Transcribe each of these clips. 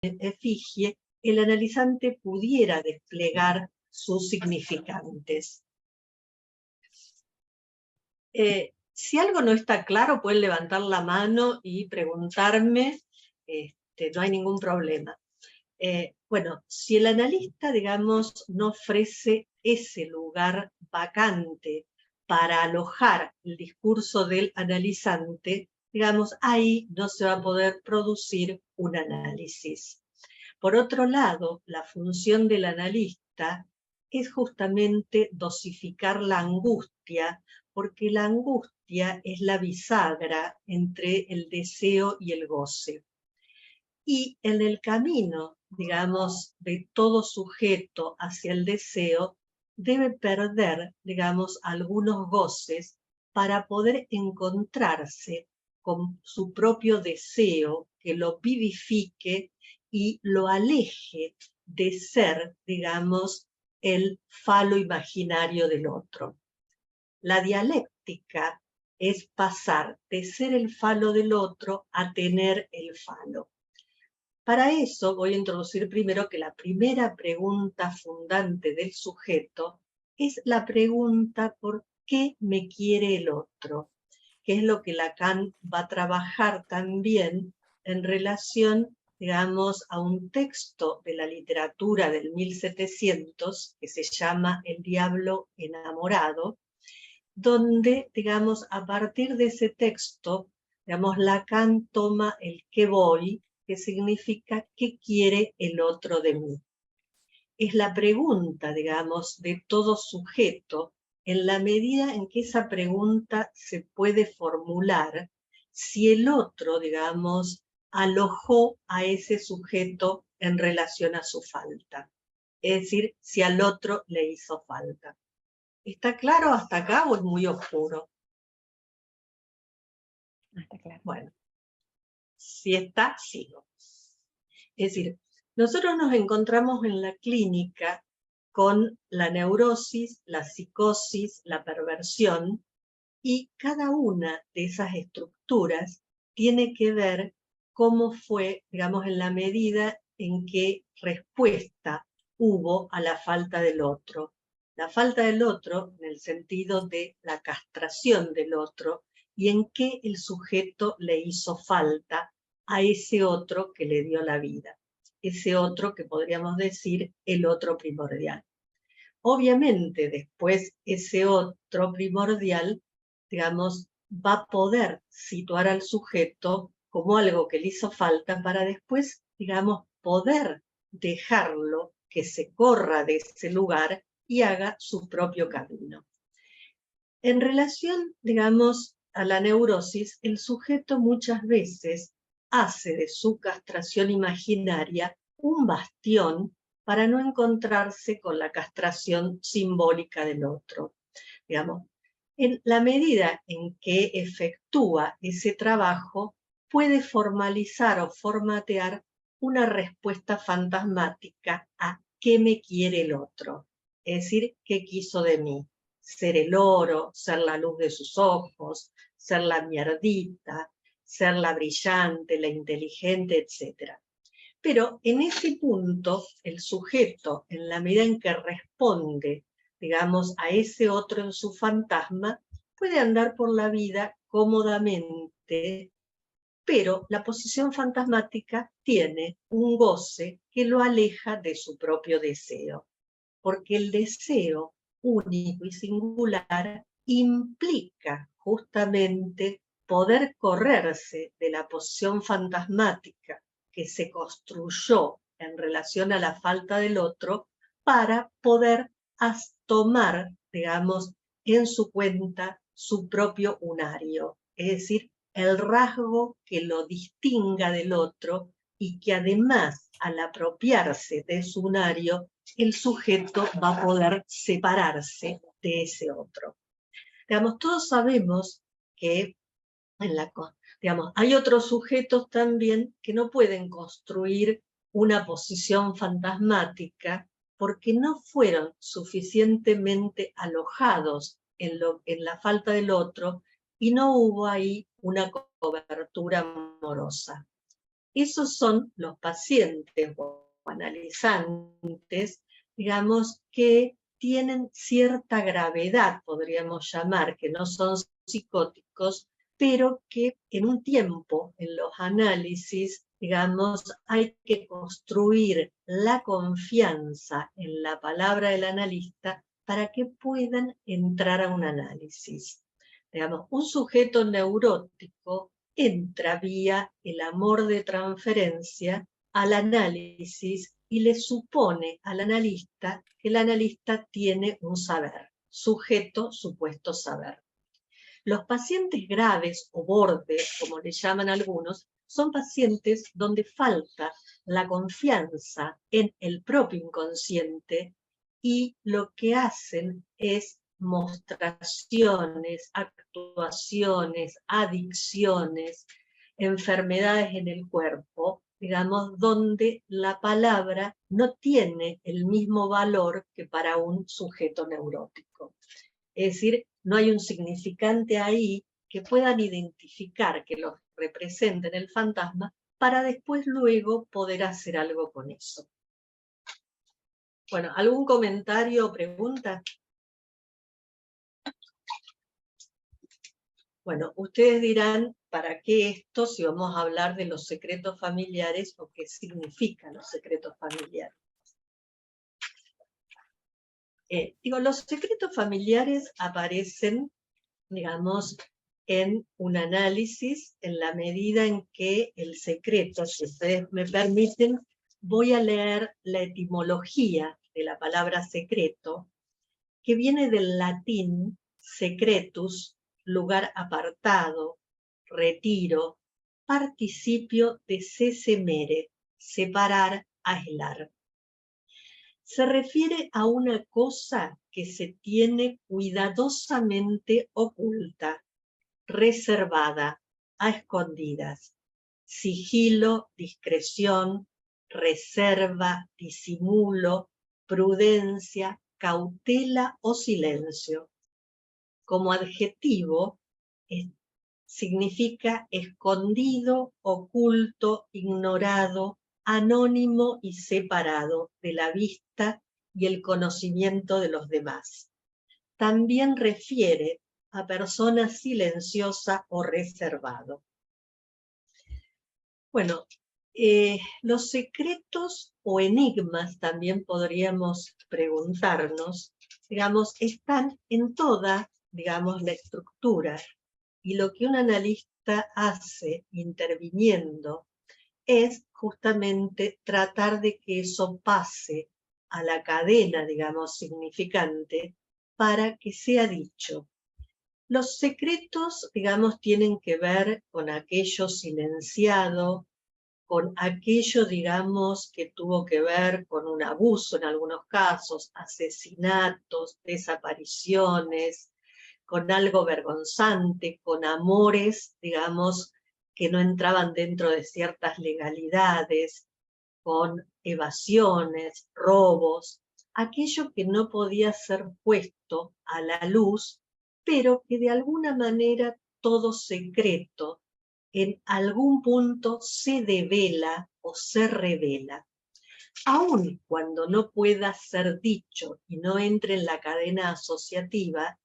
efigie, el analizante pudiera desplegar sus significantes. Si algo no está claro, pueden levantar la mano y preguntarme, no hay ningún problema. Bueno, si el analista, digamos, no ofrece ese lugar vacante para alojar el discurso del analizante, digamos, ahí no se va a poder producir un análisis. Por otro lado, la función del analista es justamente dosificar la angustia, porque la angustia es la bisagra entre el deseo y el goce. Y en el camino, digamos, de todo sujeto hacia el deseo, debe perder, digamos, algunos goces para poder encontrarse con su propio deseo, que lo vivifique y lo aleje de ser, digamos, el falo imaginario del otro. La dialéctica es pasar de ser el falo del otro a tener el falo. Para eso voy a introducir primero que la primera pregunta fundante del sujeto es la pregunta ¿por qué me quiere el otro? Que es lo que Lacan va a trabajar también en relación, digamos, a un texto de la literatura del 1700 que se llama El diablo enamorado, donde, digamos, a partir de ese texto, digamos, Lacan toma el qué voy, que significa qué quiere el otro de mí. Es la pregunta, digamos, de todo sujeto, en la medida en que esa pregunta se puede formular, si el otro, digamos, alojó a ese sujeto en relación a su falta. Es decir, si al otro le hizo falta. ¿Está claro hasta acá o es muy oscuro? No está claro. Bueno, si está, sigo. Es decir, nosotros nos encontramos en la clínica con la neurosis, la psicosis, la perversión, y cada una de esas estructuras tiene que ver cómo fue, digamos, en la medida en que respuesta hubo a la falta del otro. La falta del otro en el sentido de la castración del otro y en qué el sujeto le hizo falta a ese otro que le dio la vida. Ese otro que podríamos decir el otro primordial. Obviamente después ese otro primordial, digamos, va a poder situar al sujeto como algo que le hizo falta para después, digamos, poder dejarlo que se corra de ese lugar y haga su propio camino. En relación, digamos, a la neurosis, el sujeto muchas veces hace de su castración imaginaria un bastión para no encontrarse con la castración simbólica del otro. Digamos, en la medida en que efectúa ese trabajo, puede formalizar o formatear una respuesta fantasmática a qué me quiere el otro, es decir, qué quiso de mí. Ser el oro, ser la luz de sus ojos, ser la mierdita, ser la brillante, la inteligente, etc. Pero en ese punto, el sujeto, en la medida en que responde, digamos, a ese otro en su fantasma, puede andar por la vida cómodamente, pero la posición fantasmática tiene un goce que lo aleja de su propio deseo, porque el deseo único y singular implica justamente poder correrse de la posición fantasmática que se construyó en relación a la falta del otro para poder tomar, digamos, en su cuenta su propio unario, es decir, el rasgo que lo distinga del otro y que además, al apropiarse de su unario, el sujeto va a poder separarse de ese otro. Digamos, todos sabemos que digamos, hay otros sujetos también que no pueden construir una posición fantasmática porque no fueron suficientemente alojados en la falta del otro y no hubo ahí una cobertura amorosa. Esos son los pacientes o analizantes, digamos, que tienen cierta gravedad, podríamos llamar, que no son psicóticos, pero que en un tiempo, en los análisis, digamos, hay que construir la confianza en la palabra del analista para que puedan entrar a un análisis. Digamos, un sujeto neurótico entra vía el amor de transferencia al análisis y le supone al analista que el analista tiene un saber, sujeto, supuesto saber. Los pacientes graves o bordes, como le llaman algunos, son pacientes donde falta la confianza en el propio inconsciente y lo que hacen es mostraciones, actuaciones, adicciones, enfermedades en el cuerpo, digamos, donde la palabra no tiene el mismo valor que para un sujeto neurótico. Es decir, no hay un significante ahí que puedan identificar, que los representen el fantasma, para después luego poder hacer algo con eso. Bueno, ¿algún comentario o pregunta? Bueno, ustedes dirán, ¿para qué esto si vamos a hablar de los secretos familiares o qué significan los secretos familiares? Los secretos familiares aparecen, digamos, en un análisis en la medida en que el secreto, si ustedes me permiten, voy a leer la etimología de la palabra secreto, que viene del latín secretus, lugar apartado, retiro, participio de sesemere, separar, aislar. Se refiere a una cosa que se tiene cuidadosamente oculta, reservada, a escondidas. Sigilo, discreción, reserva, disimulo, prudencia, cautela o silencio. Como adjetivo, significa escondido, oculto, ignorado, anónimo y separado de la vista y el conocimiento de los demás. También refiere a persona silenciosa o reservado. Bueno, los secretos o enigmas también podríamos preguntarnos, digamos, están en toda, digamos, la estructura. Y lo que un analista hace interviniendo es justamente tratar de que eso pase a la cadena, digamos, significante para que sea dicho. Los secretos, digamos, tienen que ver con aquello silenciado, con aquello, digamos, que tuvo que ver con un abuso en algunos casos, asesinatos, desapariciones, con algo vergonzante, con amores, digamos, que no entraban dentro de ciertas legalidades, con evasiones, robos, aquello que no podía ser puesto a la luz, pero que de alguna manera todo secreto en algún punto se devela o se revela. Aun cuando no pueda ser dicho y no entre en la cadena asociativa,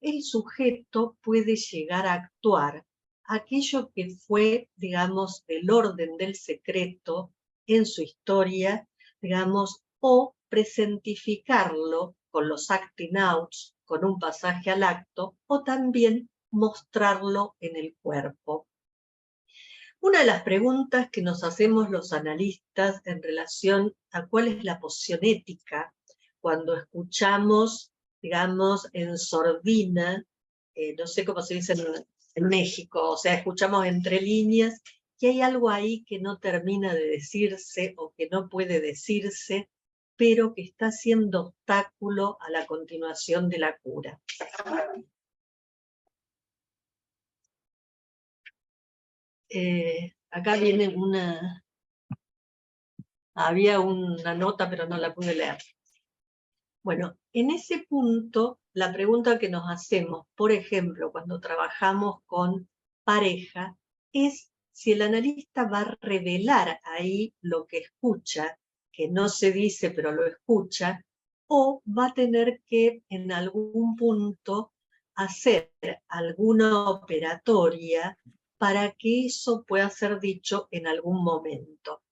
el sujeto puede llegar a actuar aquello que fue, digamos, del orden del secreto en su historia, digamos, o presentificarlo con los acting outs, con un pasaje al acto, o también mostrarlo en el cuerpo. Una de las preguntas que nos hacemos los analistas en relación a cuál es la posición ética cuando escuchamos, digamos, en sordina, no sé cómo se dice en México, o sea, escuchamos entre líneas que hay algo ahí que no termina de decirse o que no puede decirse, pero que está siendo obstáculo a la continuación de la cura. Acá viene había una nota, pero no la pude leer. Bueno, en ese punto, la pregunta que nos hacemos, por ejemplo, cuando trabajamos con pareja, es si el analista va a revelar ahí lo que escucha, que no se dice pero lo escucha, o va a tener que en algún punto hacer alguna operatoria para que eso pueda ser dicho en algún momento.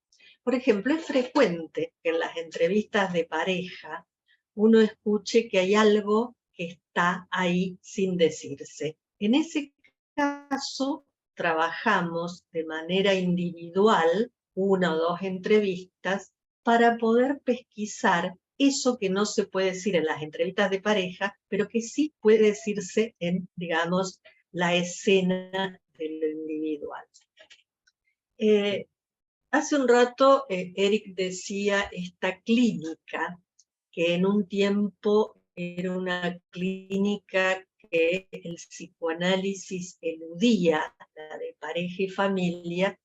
Por ejemplo, es frecuente que en las entrevistas de pareja uno escuche que hay algo que está ahí sin decirse. En ese caso, trabajamos de manera individual, una o dos entrevistas, para poder pesquisar eso que no se puede decir en las entrevistas de pareja, pero que sí puede decirse en, digamos, la escena de lo individual. Hace un rato Eric decía esta clínica, que en un tiempo era una clínica que el psicoanálisis eludía, la de pareja y familia,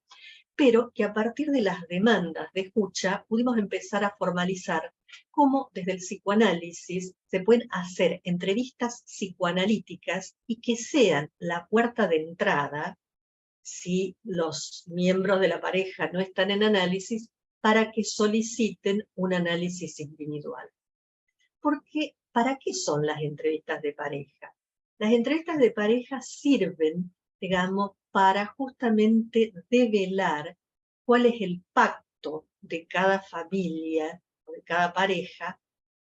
pero que a partir de las demandas de escucha pudimos empezar a formalizar cómo desde el psicoanálisis se pueden hacer entrevistas psicoanalíticas y que sean la puerta de entrada, si los miembros de la pareja no están en análisis, para que soliciten un análisis individual. Porque, ¿para qué son las entrevistas de pareja? Las entrevistas de pareja sirven, digamos, para justamente develar cuál es el pacto de cada familia o de cada pareja,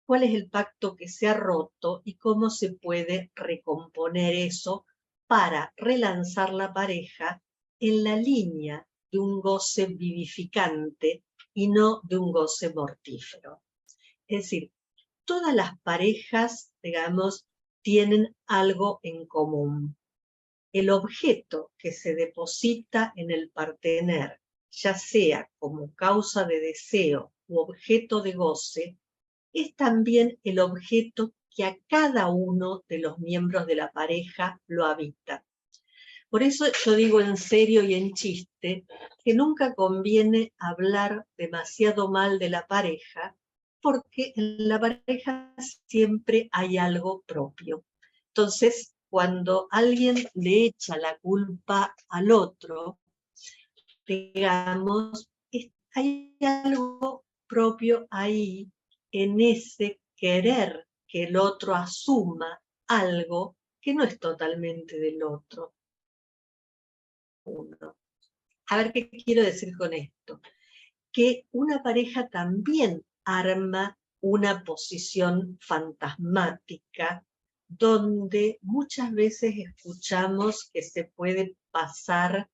cuál es el pacto que se ha roto y cómo se puede recomponer eso para relanzar la pareja en la línea de un goce vivificante y no de un goce mortífero. Es decir, todas las parejas, digamos, tienen algo en común. El objeto que se deposita en el partener, ya sea como causa de deseo u objeto de goce, es también el objeto que a cada uno de los miembros de la pareja lo habita. Por eso yo digo en serio y en chiste que nunca conviene hablar demasiado mal de la pareja, porque en la pareja siempre hay algo propio. Entonces, cuando alguien le echa la culpa al otro, digamos, hay algo propio ahí en ese querer que el otro asuma algo que no es totalmente del otro. A ver qué quiero decir con esto. Que una pareja también arma una posición fantasmática donde muchas veces escuchamos que se puede pasar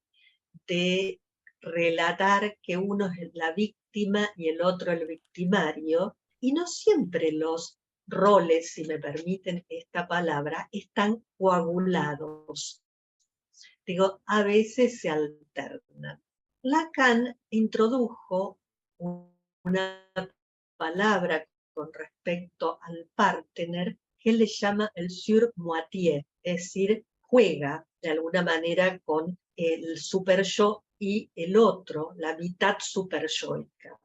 de relatar que uno es la víctima y el otro el victimario, y no siempre los roles, si me permiten esta palabra, están coagulados. Digo, a veces se alternan. Lacan introdujo una palabra con respecto al partner que él le llama el surmoitié, es decir, juega de alguna manera con el superyo y el otro, la mitad superyoica.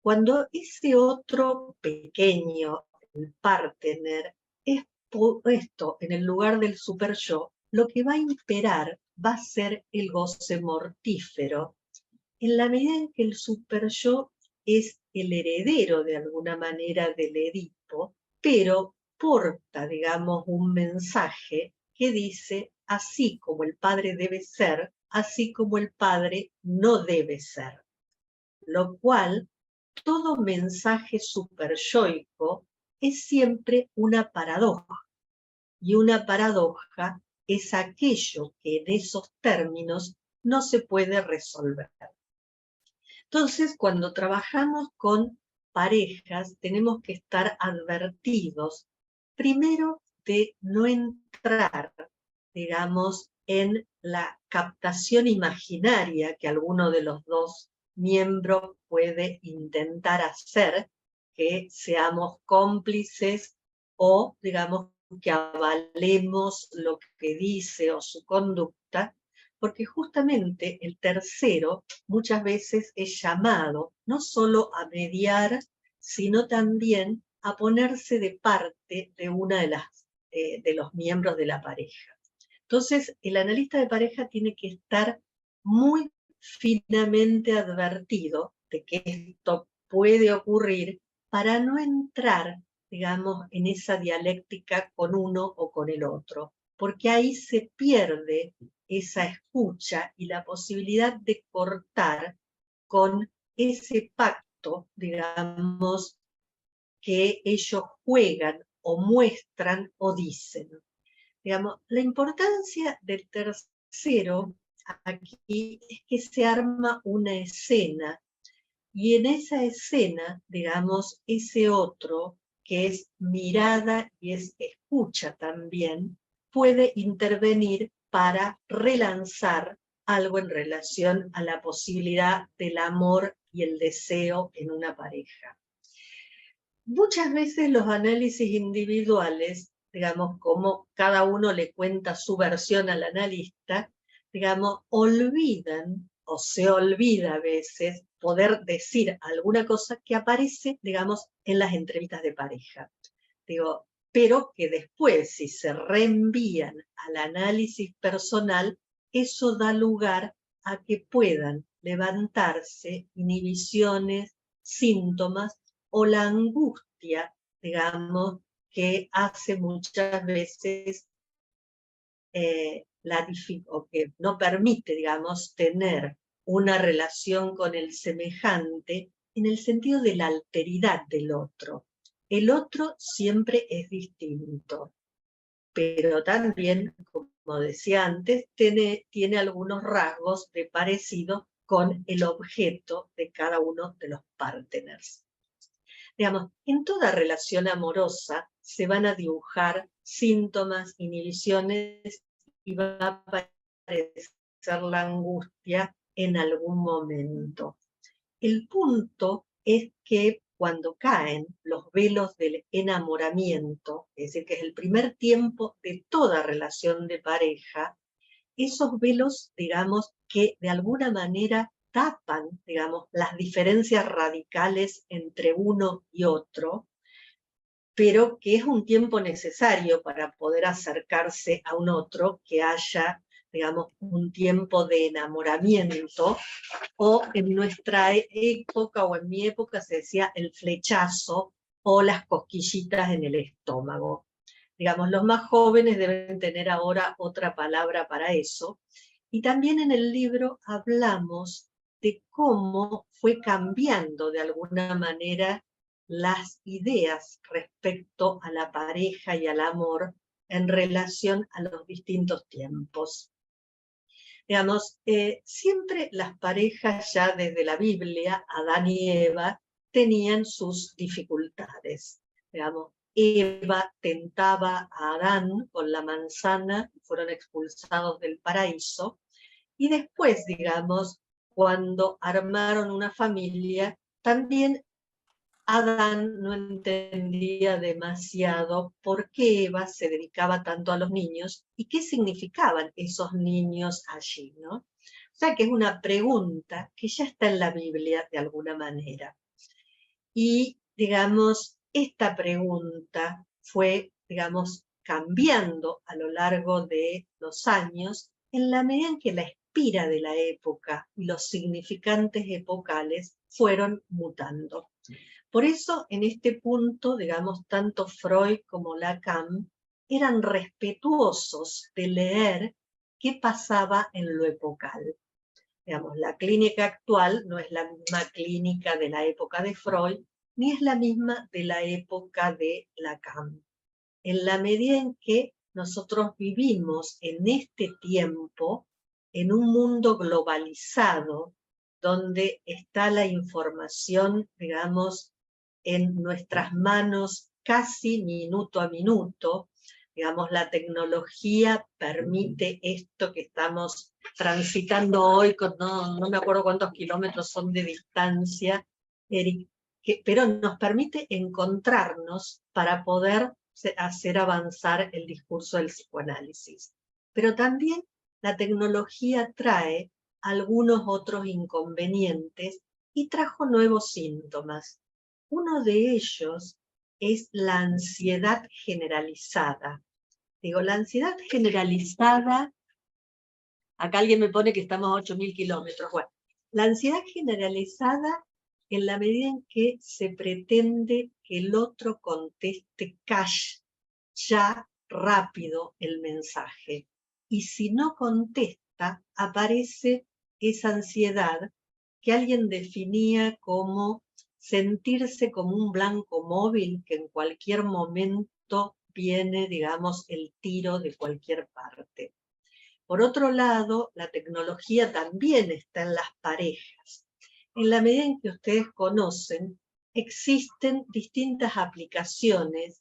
Cuando ese otro pequeño, el partner, es puesto en el lugar del superyo, lo que va a imperar va a ser el goce mortífero, en la medida en que el superyo es el heredero de alguna manera del Edipo, pero porta, digamos, un mensaje que dice, así como el padre debe ser, así como el padre no debe ser. Lo cual, todo mensaje superyoico es siempre una paradoja. Y una paradoja es aquello que en esos términos no se puede resolver. Entonces, cuando trabajamos con parejas, tenemos que estar advertidos, primero, de no entrar, digamos, en la captación imaginaria que alguno de los dos miembros puede intentar hacer, que seamos cómplices o, digamos, que avalemos lo que dice o su conducta, porque justamente el tercero muchas veces es llamado no solo a mediar, sino también a ponerse de parte de una de los miembros de la pareja. Entonces, el analista de pareja tiene que estar muy finamente advertido de que esto puede ocurrir para no entrar, digamos, en esa dialéctica con uno o con el otro, porque ahí se pierde esa escucha y la posibilidad de cortar con ese pacto, digamos, que ellos juegan o muestran o dicen. Digamos, la importancia del tercero aquí es que se arma una escena y en esa escena, digamos, ese otro que es mirada y es escucha también, puede intervenir para relanzar algo en relación a la posibilidad del amor y el deseo en una pareja. Muchas veces los análisis individuales, digamos, como cada uno le cuenta su versión al analista, digamos, olvidan o se olvida a veces poder decir alguna cosa que aparece, digamos, en las entrevistas de pareja. Digo, pero que después, si se reenvían al análisis personal, eso da lugar a que puedan levantarse inhibiciones, síntomas o la angustia, digamos, que hace muchas veces o que no permite, digamos, tener una relación con el semejante en el sentido de la alteridad del otro. El otro siempre es distinto, pero también, como decía antes, tiene algunos rasgos de parecido con el objeto de cada uno de los partners. Digamos, en toda relación amorosa se van a dibujar síntomas, inhibiciones y va a aparecer la angustia en algún momento. El punto es que cuando caen los velos del enamoramiento, es decir, que es el primer tiempo de toda relación de pareja, esos velos, digamos, que de alguna manera tapan, digamos, las diferencias radicales entre uno y otro, pero que es un tiempo necesario para poder acercarse a un otro, que haya, digamos, un tiempo de enamoramiento, o en nuestra época o en mi época se decía el flechazo o las cosquillitas en el estómago. Digamos, los más jóvenes deben tener ahora otra palabra para eso. Y también en el libro hablamos de cómo fue cambiando de alguna manera las ideas respecto a la pareja y al amor en relación a los distintos tiempos. Digamos, siempre las parejas ya desde la Biblia, Adán y Eva, tenían sus dificultades. Digamos, Eva tentaba a Adán con la manzana, fueron expulsados del paraíso, y después, digamos, cuando armaron una familia, también Adán no entendía demasiado por qué Eva se dedicaba tanto a los niños y qué significaban esos niños allí, ¿no? O sea que es una pregunta que ya está en la Biblia de alguna manera. Y, digamos, esta pregunta fue, digamos, cambiando a lo largo de los años en la medida en que la espira de la época y los significantes epocales fueron mutando. Por eso, en este punto, digamos, tanto Freud como Lacan eran respetuosos de leer qué pasaba en lo epocal. Digamos, la clínica actual no es la misma clínica de la época de Freud, ni es la misma de la época de Lacan. En la medida en que nosotros vivimos en este tiempo, en un mundo globalizado, donde está la información, digamos, en nuestras manos casi minuto a minuto. Digamos, la tecnología permite esto que estamos transitando hoy, con no me acuerdo cuántos kilómetros son de distancia, Eric, pero nos permite encontrarnos para poder hacer avanzar el discurso del psicoanálisis. Pero también la tecnología trae algunos otros inconvenientes y trajo nuevos síntomas. Uno de ellos es la ansiedad generalizada. Digo, la ansiedad generalizada Acá alguien me pone que estamos a 8.000 kilómetros. Bueno, la ansiedad generalizada en la medida en que se pretende que el otro conteste cash, ya, rápido el mensaje. Y si no contesta, aparece esa ansiedad que alguien definía como sentirse como un blanco móvil que en cualquier momento viene, digamos, el tiro de cualquier parte. Por otro lado, la tecnología también está en las parejas. En la medida en que ustedes conocen, existen distintas aplicaciones.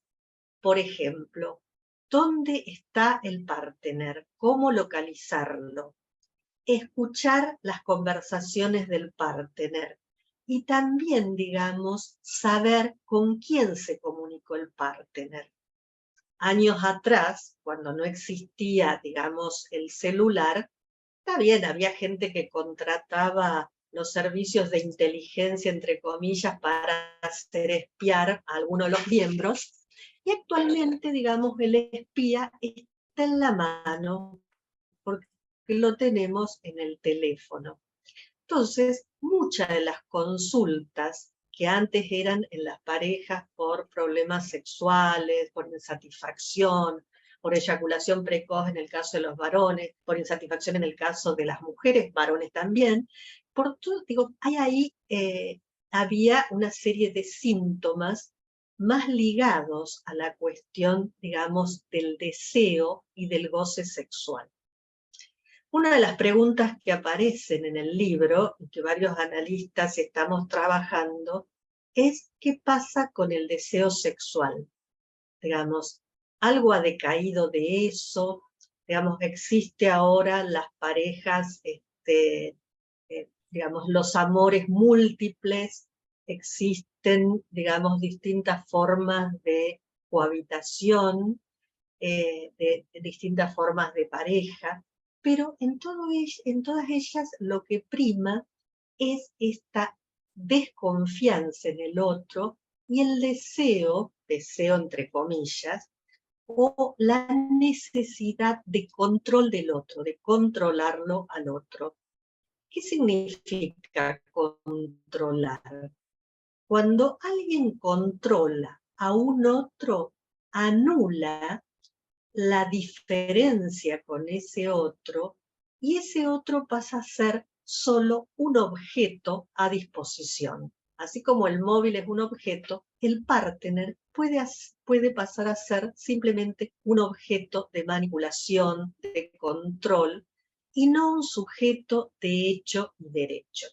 Por ejemplo, ¿dónde está el partner? ¿Cómo localizarlo? Escuchar las conversaciones del partner y también, digamos, saber con quién se comunicó el partner. Años atrás, cuando no existía, digamos, el celular, está bien, había gente que contrataba los servicios de inteligencia, entre comillas, para hacer espiar a alguno de los miembros, y actualmente, digamos, el espía está en la mano, porque lo tenemos en el teléfono. Entonces, muchas de las consultas que antes eran en las parejas por problemas sexuales, por insatisfacción, por eyaculación precoz en el caso de los varones, por insatisfacción en el caso de las mujeres, varones también, por todo, digo, había una serie de síntomas más ligados a la cuestión, digamos, del deseo y del goce sexual. Una de las preguntas que aparecen en el libro, y que varios analistas estamos trabajando, es ¿qué pasa con el deseo sexual? Digamos, ¿algo ha decaído de eso? Digamos, existe ahora las parejas, digamos, los amores múltiples, existen, digamos, distintas formas de cohabitación, de distintas formas de pareja, pero en todas ellas lo que prima es esta desconfianza en el otro y el deseo entre comillas, o la necesidad de control del otro, de controlarlo al otro. ¿Qué significa controlar? Cuando alguien controla a un otro, anula la diferencia con ese otro, y ese otro pasa a ser solo un objeto a disposición. Así como el móvil es un objeto, el partner puede pasar a ser simplemente un objeto de manipulación, de control, y no un sujeto de hecho y derecho.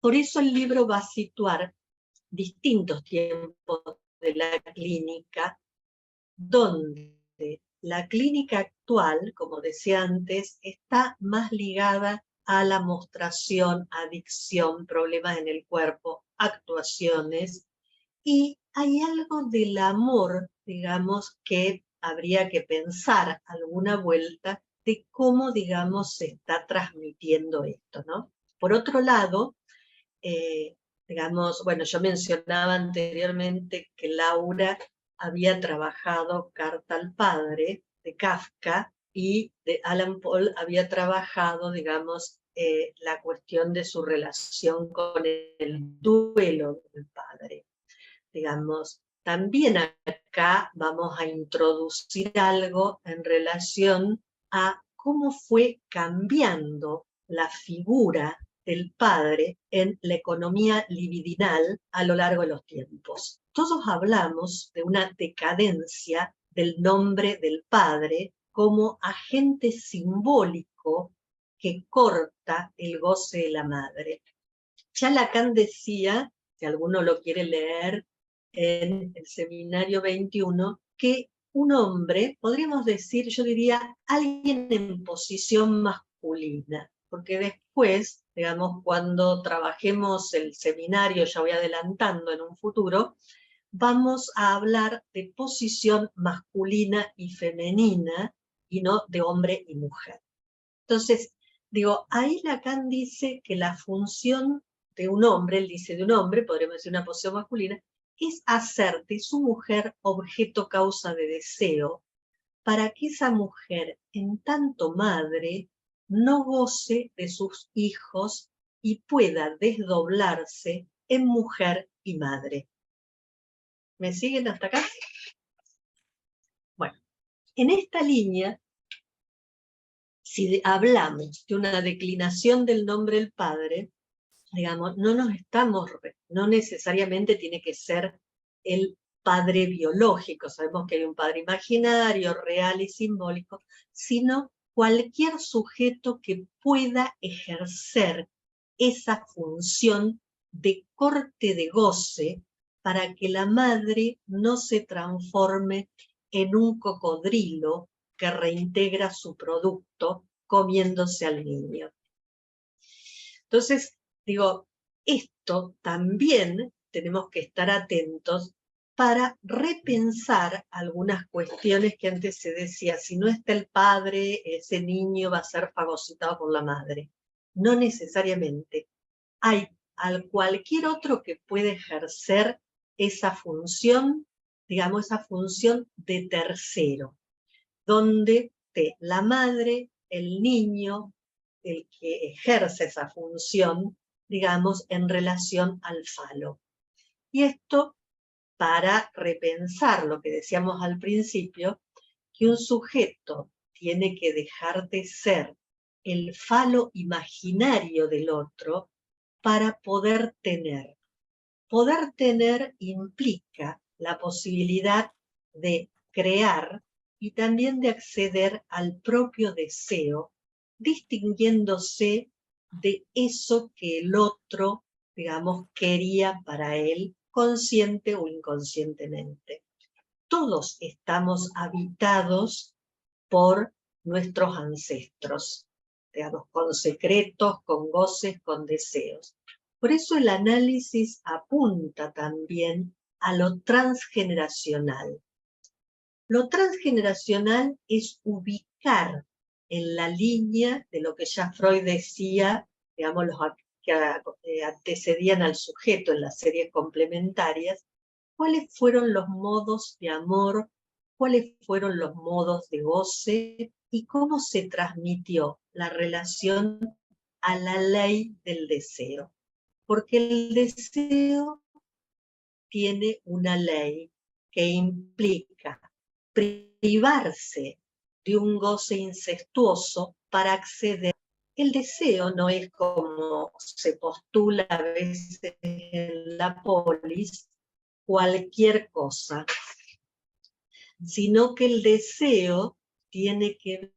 Por eso el libro va a situar distintos tiempos de la clínica, donde la clínica actual, como decía antes, está más ligada a la mostración, adicción, problemas en el cuerpo, actuaciones, y hay algo del amor, digamos, que habría que pensar alguna vuelta de cómo, digamos, se está transmitiendo esto, ¿no? Por otro lado, digamos, bueno, yo mencionaba anteriormente que Laura había trabajado Carta al Padre de Kafka, y de Alan Paul había trabajado, digamos, la cuestión de su relación con el duelo del padre. Digamos, también acá vamos a introducir algo en relación a cómo fue cambiando la figura del padre en la economía libidinal a lo largo de los tiempos. Todos hablamos de una decadencia del nombre del padre como agente simbólico que corta el goce de la madre. Ya Lacan decía, si alguno lo quiere leer en el Seminario 21, que un hombre, podríamos decir, yo diría, alguien en posición masculina, porque después, digamos, cuando trabajemos el seminario, ya voy adelantando en un futuro, vamos a hablar de posición masculina y femenina, y no de hombre y mujer. Entonces, digo, ahí Lacan dice que la función de un hombre, él dice de un hombre, podríamos decir una posición masculina, es hacer de su mujer objeto causa de deseo, para que esa mujer, en tanto madre, no goce de sus hijos y pueda desdoblarse en mujer y madre. ¿Me siguen hasta acá? Bueno, en esta línea, si hablamos de una declinación del nombre del padre, digamos, no necesariamente tiene que ser el padre biológico, sabemos que hay un padre imaginario, real y simbólico, sino cualquier sujeto que pueda ejercer esa función de corte de goce para que la madre no se transforme en un cocodrilo que reintegra su producto comiéndose al niño. Entonces, digo, esto también tenemos que estar atentos para repensar algunas cuestiones que antes se decía, si no está el padre, ese niño va a ser fagocitado por la madre. No necesariamente. Hay cualquier otro que puede ejercer esa función, digamos, esa función de tercero, donde la madre, el niño, el que ejerce esa función, digamos, en relación al falo. Y esto para repensar lo que decíamos al principio, que un sujeto tiene que dejar de ser el falo imaginario del otro para poder tener. Poder tener implica la posibilidad de crear y también de acceder al propio deseo, distinguiéndose de eso que el otro, digamos, quería para él, consciente o inconscientemente. Todos estamos habitados por nuestros ancestros, digamos, con secretos, con goces, con deseos. Por eso el análisis apunta también a lo transgeneracional. Lo transgeneracional es ubicar en la línea de lo que ya Freud decía, digamos, los que antecedían al sujeto en las series complementarias, cuáles fueron los modos de amor, cuáles fueron los modos de goce y cómo se transmitió la relación a la ley del deseo. Porque el deseo tiene una ley que implica privarse de un goce incestuoso para acceder. El deseo no es como se postula a veces en la polis, cualquier cosa, sino que el deseo tiene que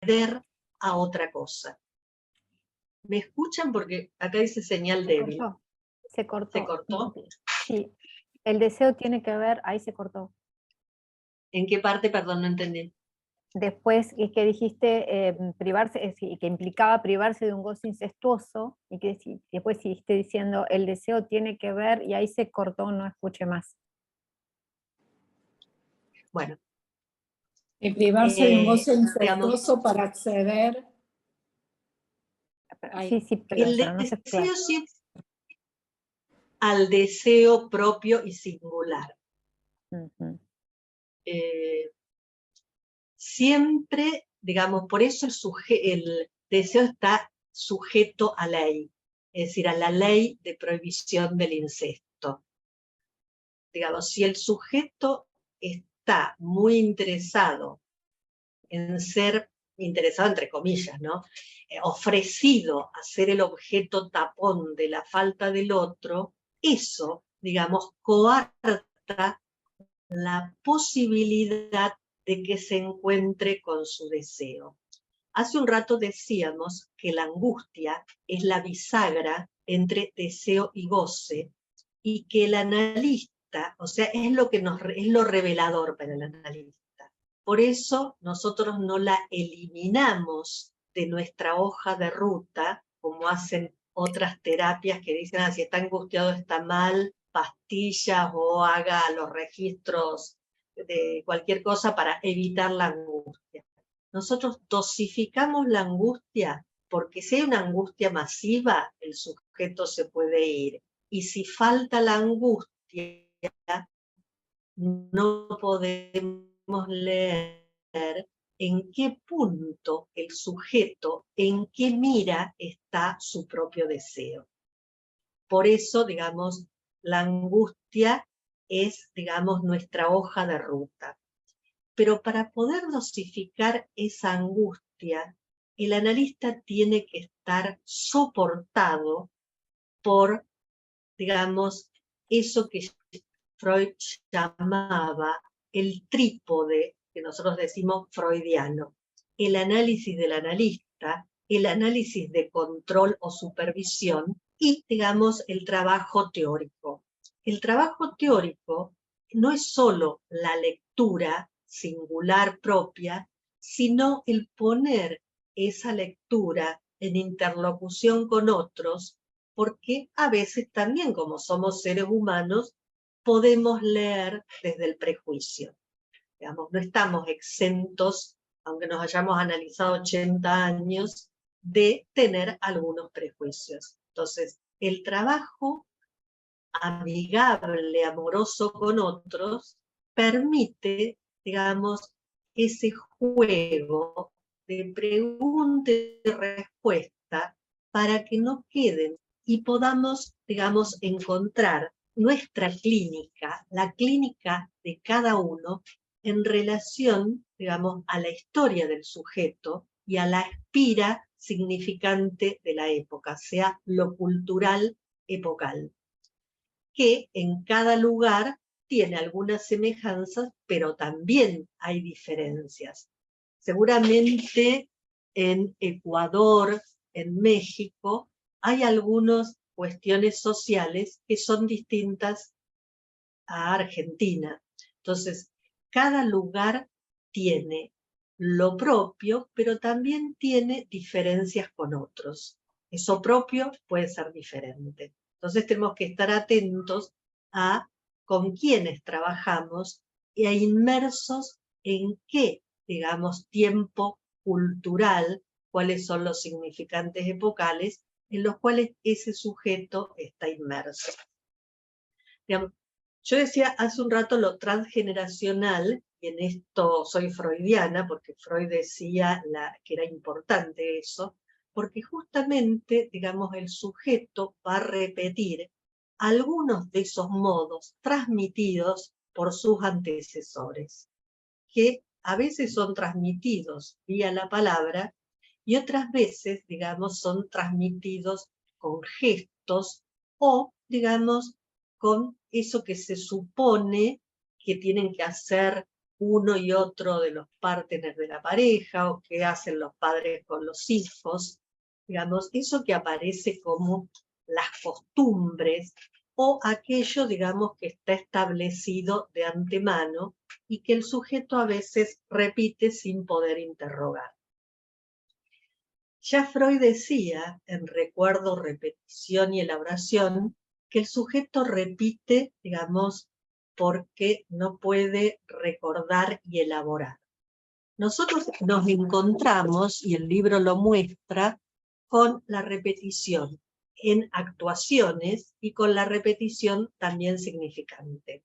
ver a otra cosa. ¿Me escuchan? Porque acá dice señal débil. Se cortó. ¿Se cortó? Sí, el deseo tiene que ver, ahí se cortó. ¿En qué parte? Perdón, no entendí. Después es que dijiste privarse, que implicaba privarse de un goce incestuoso, y que después seguiste diciendo el deseo tiene que ver, y ahí se cortó, no escuché más. Bueno. Y privarse de un goce incestuoso digamos, para acceder. Sí, pero no se deseo sí, al deseo propio y singular. Siempre, digamos, por eso el deseo está sujeto a ley, es decir, a la ley de prohibición del incesto. Digamos, si el sujeto está muy interesado en ser, interesado entre comillas, ¿no? Ofrecido a ser el objeto tapón de la falta del otro, eso, digamos, coarta la posibilidad de que se encuentre con su deseo. Hace un rato decíamos que la angustia es la bisagra entre deseo y goce, y que el analista, o sea, es lo revelador para el analista. Por eso nosotros no la eliminamos de nuestra hoja de ruta, como hacen otras terapias que dicen, si está angustiado está mal, pastillas o haga los registros de cualquier cosa para evitar la angustia. Nosotros dosificamos la angustia porque si hay una angustia masiva, el sujeto se puede ir. Y si falta la angustia, angustia no podemos leer en qué punto el sujeto, en qué mira está su propio deseo. Por eso, digamos, la angustia es, digamos, nuestra hoja de ruta. Pero para poder dosificar esa angustia, el analista tiene que estar soportado por, digamos, eso que Freud llamaba el trípode, que nosotros decimos freudiano, el análisis del analista, el análisis de control o supervisión y, digamos, el trabajo teórico. El trabajo teórico no es solo la lectura singular propia, sino el poner esa lectura en interlocución con otros, porque a veces también, como somos seres humanos, podemos leer desde el prejuicio. Digamos, no estamos exentos, aunque nos hayamos analizado 80 años, de tener algunos prejuicios. Entonces, el trabajo amigable, amoroso con otros, permite, digamos, ese juego de pregunta y respuesta para que no queden y podamos, digamos, encontrar nuestra clínica, la clínica de cada uno, en relación, digamos, a la historia del sujeto y a la espira significante de la época, sea lo cultural epocal, que en cada lugar tiene algunas semejanzas, pero también hay diferencias. Seguramente en Ecuador, en México, hay algunas cuestiones sociales que son distintas a Argentina. Entonces, cada lugar tiene lo propio, pero también tiene diferencias con otros. Eso propio puede ser diferente. Entonces tenemos que estar atentos a con quiénes trabajamos e inmersos en qué, digamos, tiempo cultural, cuáles son los significantes epocales en los cuales ese sujeto está inmerso. Digamos, yo decía hace un rato lo transgeneracional, y en esto soy freudiana, porque Freud decía que era importante eso, porque justamente, digamos, el sujeto va a repetir algunos de esos modos transmitidos por sus antecesores, que a veces son transmitidos vía la palabra y otras veces, digamos, son transmitidos con gestos o, digamos, con eso que se supone que tienen que hacer uno y otro de los partners de la pareja o que hacen los padres con los hijos, digamos, eso que aparece como las costumbres o aquello, digamos, que está establecido de antemano y que el sujeto a veces repite sin poder interrogar. Ya Freud decía, en Recuerdo, Repetición y Elaboración, que el sujeto repite, digamos, porque no puede recordar y elaborar. Nosotros nos encontramos, y el libro lo muestra, con la repetición en actuaciones y con la repetición también significante.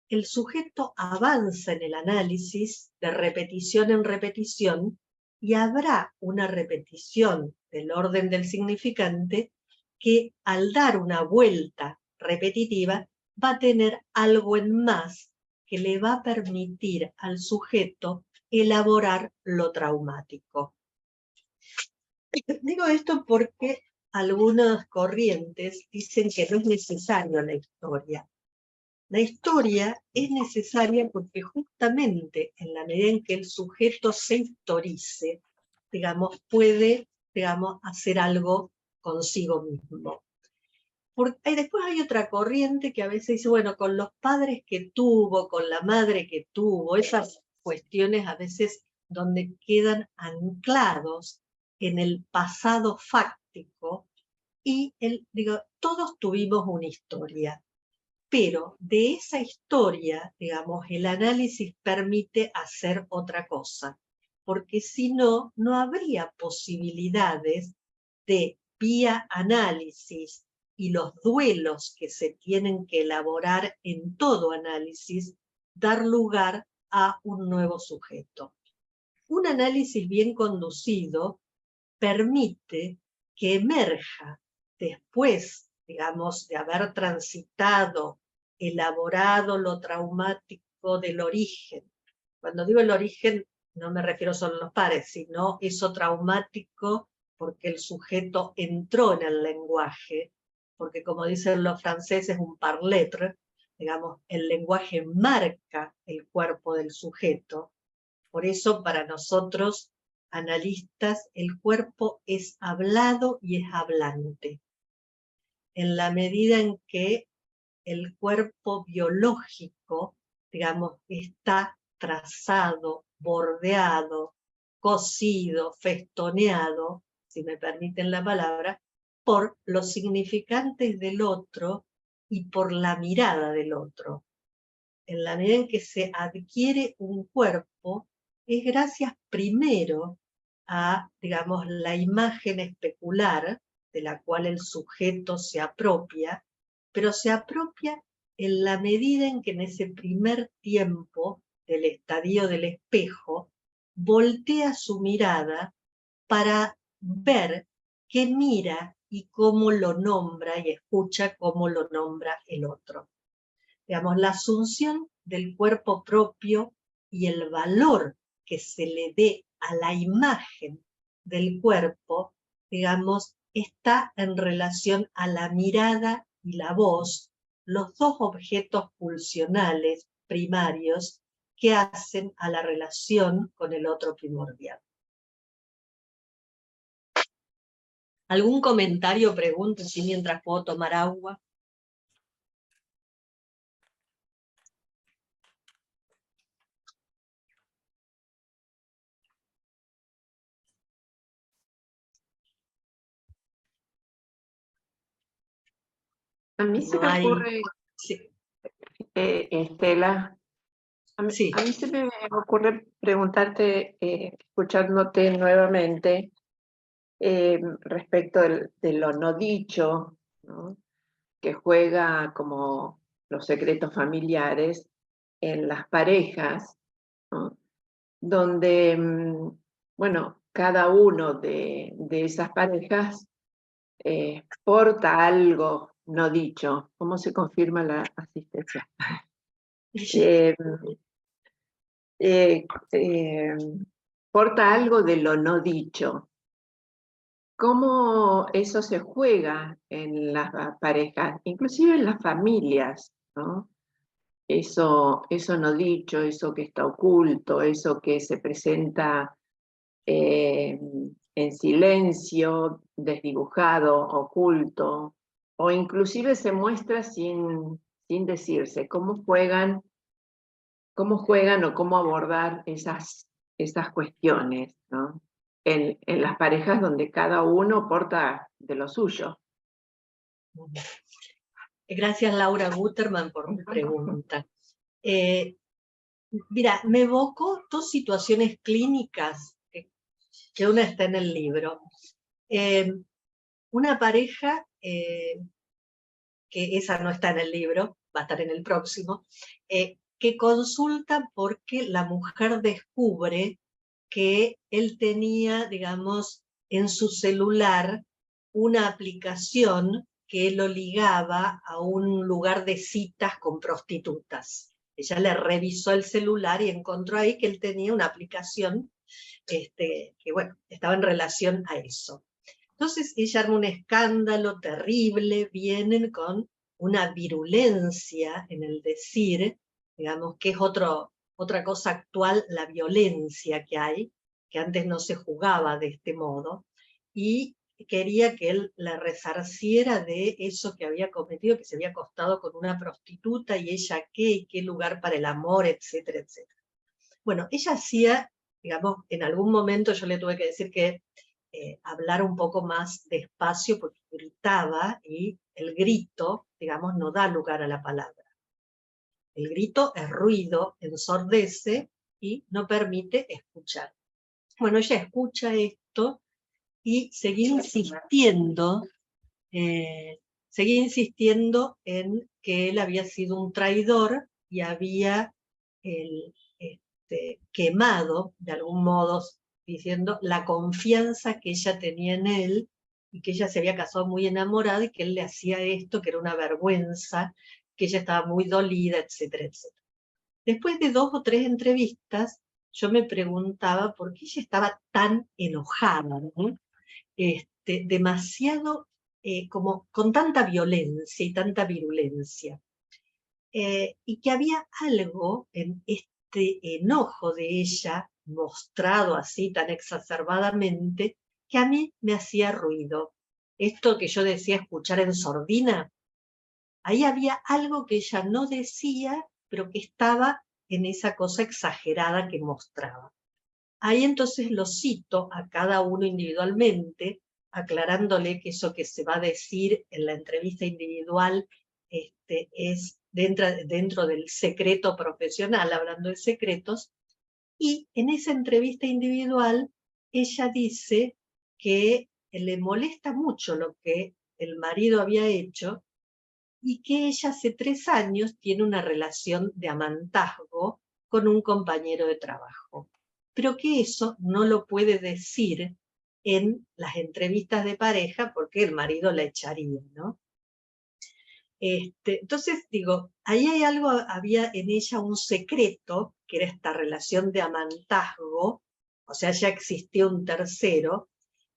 El sujeto avanza en el análisis de repetición en repetición y habrá una repetición del orden del significante que al dar una vuelta repetitiva va a tener algo en más que le va a permitir al sujeto elaborar lo traumático. Digo esto porque algunas corrientes dicen que no es necesario la historia. La historia es necesaria porque justamente en la medida en que el sujeto se historice, digamos, puede, digamos, hacer algo consigo mismo. Después hay otra corriente que a veces dice, bueno, con los padres que tuvo, con la madre que tuvo, esas cuestiones a veces donde quedan anclados en el pasado fáctico y, digo, todos tuvimos una historia. Pero de esa historia, digamos, el análisis permite hacer otra cosa, porque si no, no habría posibilidades de, vía análisis y los duelos que se tienen que elaborar en todo análisis, dar lugar a un nuevo sujeto. Un análisis bien conducido permite que emerja después, digamos, de haber transitado, elaborado lo traumático del origen. Cuando digo el origen, no me refiero solo a los pares, sino eso traumático porque el sujeto entró en el lenguaje, porque como dicen los franceses, un parletre, digamos, el lenguaje marca el cuerpo del sujeto. Por eso para nosotros, analistas, el cuerpo es hablado y es hablante. En la medida en que el cuerpo biológico, digamos, está trazado, bordeado, cosido, festoneado, si me permiten la palabra, por los significantes del otro y por la mirada del otro. En la medida en que se adquiere un cuerpo, es gracias primero a, digamos, la imagen especular de la cual el sujeto se apropia, pero se apropia en la medida en que en ese primer tiempo del estadio del espejo voltea su mirada para ver qué mira y cómo lo nombra y escucha cómo lo nombra el otro. Digamos, la asunción del cuerpo propio y el valor que se le dé a la imagen del cuerpo, digamos, está en relación a la mirada y la voz, los dos objetos pulsionales primarios que hacen a la relación con el otro primordial. ¿Algún comentario o pregunta, si mientras puedo tomar agua? A mí se No me hay... ocurre, Sí. Estela, Sí. a mí se me ocurre preguntarte, escuchándote nuevamente, respecto de lo no dicho, ¿no?, que juega como los secretos familiares en las parejas, ¿no?, donde, bueno, cada uno de esas parejas porta algo no dicho. ¿Cómo se confirma la asistencia? Porta algo de lo no dicho. ¿Cómo eso se juega en las parejas, inclusive en las familias, ¿no? Eso no dicho, eso que está oculto, eso que se presenta en silencio, desdibujado, oculto, o inclusive se muestra sin decirse. ¿Cómo juegan o cómo abordar esas cuestiones, ¿no?, en las parejas donde cada uno porta de lo suyo? Gracias, Laura Guterman, por tu pregunta. Mira, me evocó dos situaciones clínicas que una está en el libro. Una pareja, que esa no está en el libro, va a estar en el próximo, que consulta porque la mujer descubre que él tenía, digamos, en su celular una aplicación que lo ligaba a un lugar de citas con prostitutas. Ella le revisó el celular y encontró ahí que él tenía una aplicación que, bueno, estaba en relación a eso. Entonces ella arma un escándalo terrible, vienen con una virulencia en el decir, digamos, que es otra cosa actual, la violencia que hay, que antes no se jugaba de este modo, y quería que él la resarciera de eso que había cometido, que se había acostado con una prostituta, y ella qué lugar para el amor, etcétera, etcétera. Bueno, ella hacía, digamos, en algún momento yo le tuve que decir que hablar un poco más despacio porque gritaba, y el grito, digamos, no da lugar a la palabra. El grito es ruido, ensordece y no permite escuchar. Bueno, ella escucha esto y seguía insistiendo seguía insistiendo en que él había sido un traidor y había quemado, de algún modo, diciendo la confianza que ella tenía en él, y que ella se había casado muy enamorada y que él le hacía esto, que era una vergüenza, que ella estaba muy dolida, etcétera, etcétera. Después de 2 o 3 entrevistas, yo me preguntaba por qué ella estaba tan enojada, ¿no? Demasiado, como con tanta violencia y tanta virulencia. Y que había algo en este enojo de ella, mostrado así tan exacerbadamente, que a mí me hacía ruido. Esto que yo decía escuchar en sordina, ahí había algo que ella no decía, pero que estaba en esa cosa exagerada que mostraba. Ahí entonces lo cito a cada uno individualmente, aclarándole que eso que se va a decir en la entrevista individual es dentro del secreto profesional, hablando de secretos, y en esa entrevista individual ella dice que le molesta mucho lo que el marido había hecho y que ella hace 3 años tiene una relación de amantazgo con un compañero de trabajo, pero que eso no lo puede decir en las entrevistas de pareja porque el marido la echaría, ¿no? Entonces, digo, ahí hay algo, había en ella un secreto, que era esta relación de amantazgo, o sea, ya existía un tercero,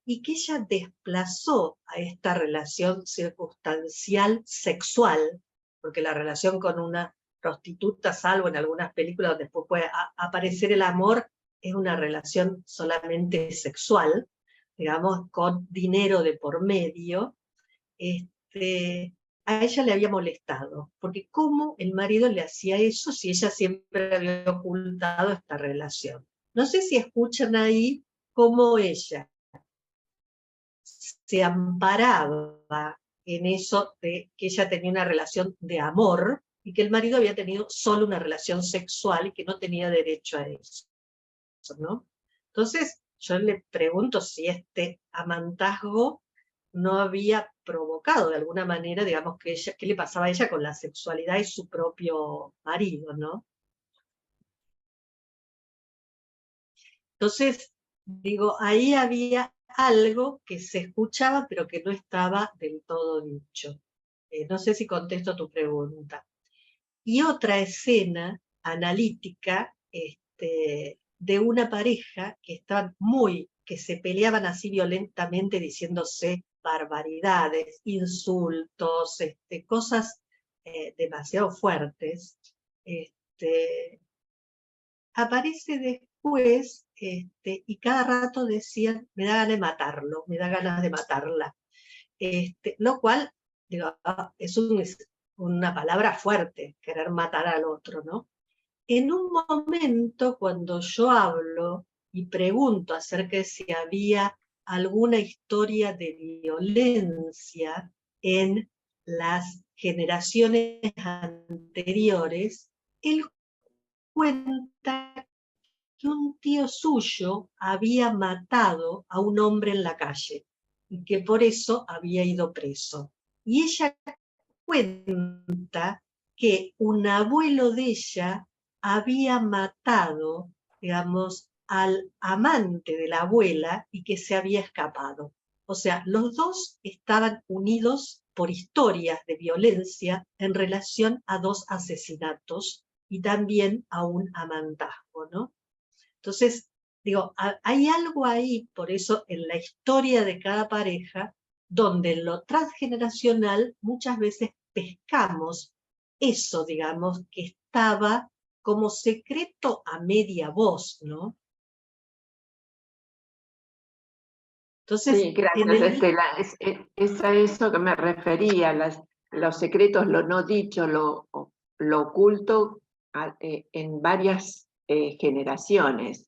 y que ella desplazó a esta relación circunstancial sexual, porque la relación con una prostituta, salvo en algunas películas donde después puede aparecer el amor, es una relación solamente sexual, digamos, con dinero de por medio. A ella le había molestado, porque cómo el marido le hacía eso si ella siempre había ocultado esta relación. No sé si escuchan ahí cómo ella se amparaba en eso de que ella tenía una relación de amor y que el marido había tenido solo una relación sexual y que no tenía derecho a eso, ¿no? Entonces, yo le pregunto si este amantazgo no había provocado de alguna manera, digamos, que ella, qué le pasaba a ella con la sexualidad y su propio marido, ¿no? Entonces, digo, ahí había algo que se escuchaba, pero que no estaba del todo dicho. No sé si contesto tu pregunta. Y otra escena analítica de una pareja que estaban que se peleaban así violentamente diciéndose barbaridades, insultos, cosas demasiado fuertes. Aparece después y cada rato decían, me da ganas de matarlo, me da ganas de matarla. Lo cual, digo, es una palabra fuerte, querer matar al otro, ¿no? En un momento, cuando yo hablo y pregunto acerca de si había alguna historia de violencia en las generaciones anteriores, él cuenta que un tío suyo había matado a un hombre en la calle y que por eso había ido preso. Y ella cuenta que un abuelo de ella había matado, digamos, al amante de la abuela y que se había escapado. O sea, los dos estaban unidos por historias de violencia en relación a 2 asesinatos y también a un amantazgo, ¿no? Entonces, digo, hay algo ahí, por eso, en la historia de cada pareja, donde en lo transgeneracional muchas veces pescamos eso, digamos, que estaba como secreto a media voz, ¿no? Entonces, Sí, gracias, Estela. Es a eso que me refería, los secretos, lo no dicho, lo oculto en varias generaciones,